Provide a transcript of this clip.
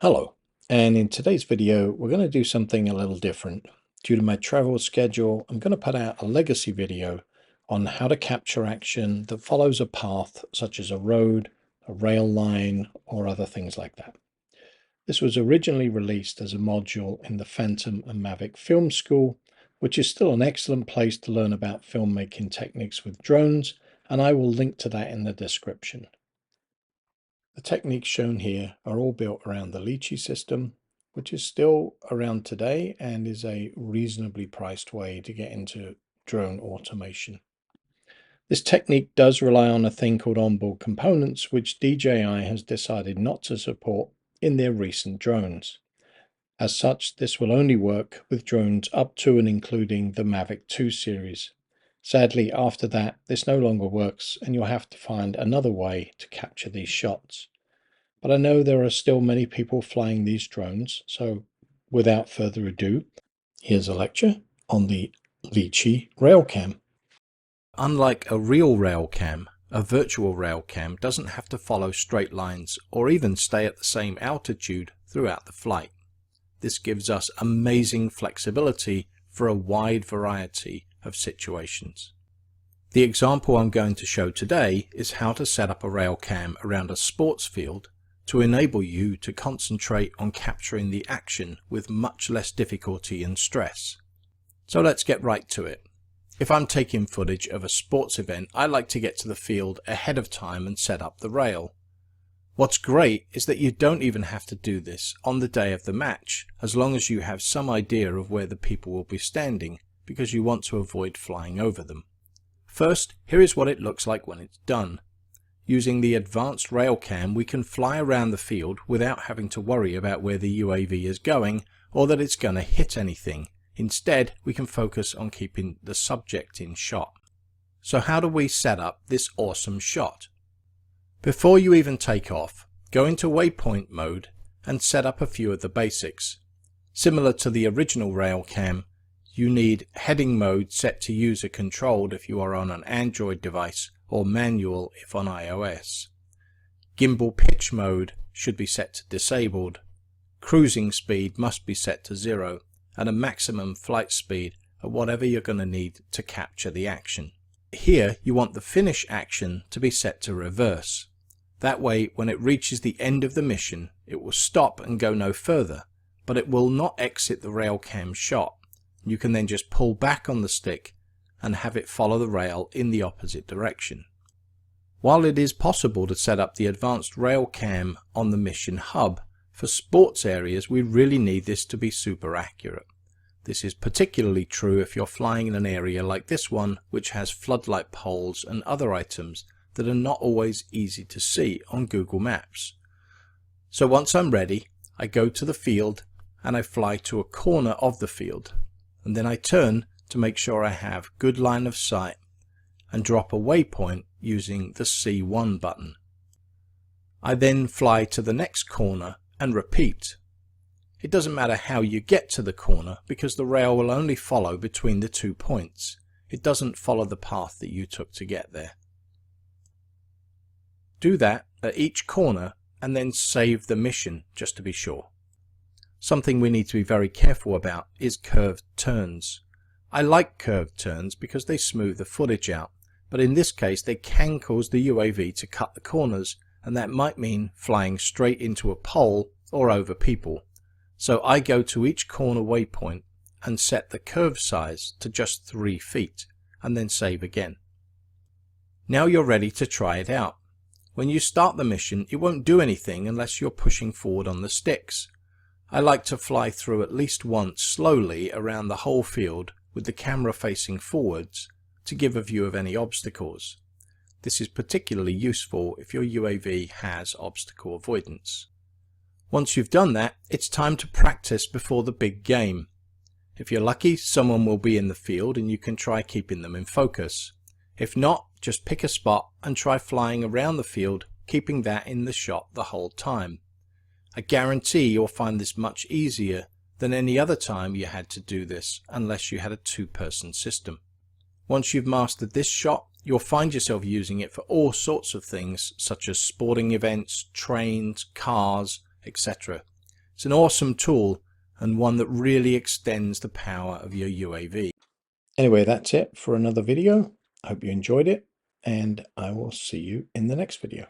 Hello, and in today's video we're going to do something a little different. Due to my travel schedule, I'm going to put out a legacy video on how to capture action that follows a path such as a road, a rail line, or other things like that. This was originally released as a module in the Phantom and Mavic Film School, which is still an excellent place to learn about filmmaking techniques with drones, and I will link to that in the description. The techniques shown here are all built around the Litchi system, which is still around today and is a reasonably priced way to get into drone automation. This technique does rely on a thing called onboard components, which DJI has decided not to support in their recent drones. As such, this will only work with drones up to and including the Mavic 2 series. Sadly, after that, this no longer works and you'll have to find another way to capture these shots. But I know there are still many people flying these drones, so without further ado, here's a lecture on the Litchi Railcam. Unlike a real railcam, a virtual railcam doesn't have to follow straight lines or even stay at the same altitude throughout the flight. This gives us amazing flexibility for a wide variety of situations. The example I'm going to show today is how to set up a railcam around a sports field to enable you to concentrate on capturing the action with much less difficulty and stress. So let's get right to it. If I'm taking footage of a sports event, I like to get to the field ahead of time and set up the rail. What's great is that you don't even have to do this on the day of the match, as long as you have some idea of where the people will be standing, because you want to avoid flying over them. First, here is what it looks like when it's done. Using the advanced railcam, we can fly around the field without having to worry about where the UAV is going or that it's going to hit anything. Instead, we can focus on keeping the subject in shot. So how do we set up this awesome shot? Before you even take off, go into waypoint mode and set up a few of the basics. Similar to the original railcam, you need heading mode set to user controlled if you are on an Android device or manual if on iOS. Gimbal pitch mode should be set to disabled. Cruising speed must be set to 0 and a maximum flight speed at whatever you're going to need to capture the action. Here you want the finish action to be set to reverse. That way when it reaches the end of the mission it will stop and go no further, but it will not exit the railcam shot. You can then just pull back on the stick and have it follow the rail in the opposite direction. While it is possible to set up the advanced railcam on the mission hub, for sports areas we really need this to be super accurate. This is particularly true if you're flying in an area like this one, which has floodlight poles and other items that are not always easy to see on Google Maps. So once I'm ready, I go to the field and I fly to a corner of the field, and then I turn to make sure I have good line of sight and drop a waypoint using the C1 button. I then fly to the next corner and repeat. It doesn't matter how you get to the corner because the rail will only follow between the 2 points. It doesn't follow the path that you took to get there. Do that at each corner and then save the mission just to be sure. Something we need to be very careful about is curved turns. I like curved turns because they smooth the footage out, but in this case they can cause the UAV to cut the corners, and that might mean flying straight into a pole or over people. So I go to each corner waypoint and set the curve size to just 3 feet and then save again. Now you're ready to try it out. When you start the mission it won't do anything unless you're pushing forward on the sticks. I like to fly through at least once slowly around the whole field with the camera facing forwards to give a view of any obstacles. This is particularly useful if your UAV has obstacle avoidance. Once you've done that, it's time to practice before the big game. If you're lucky, someone will be in the field and you can try keeping them in focus. If not, just pick a spot and try flying around the field, keeping that in the shot the whole time. I guarantee you'll find this much easier than any other time you had to do this, unless you had a 2-person system. Once you've mastered this shot, you'll find yourself using it for all sorts of things such as sporting events, trains, cars, etc. It's an awesome tool and one that really extends the power of your UAV. Anyway, that's it for another video. I hope you enjoyed it, and I will see you in the next video.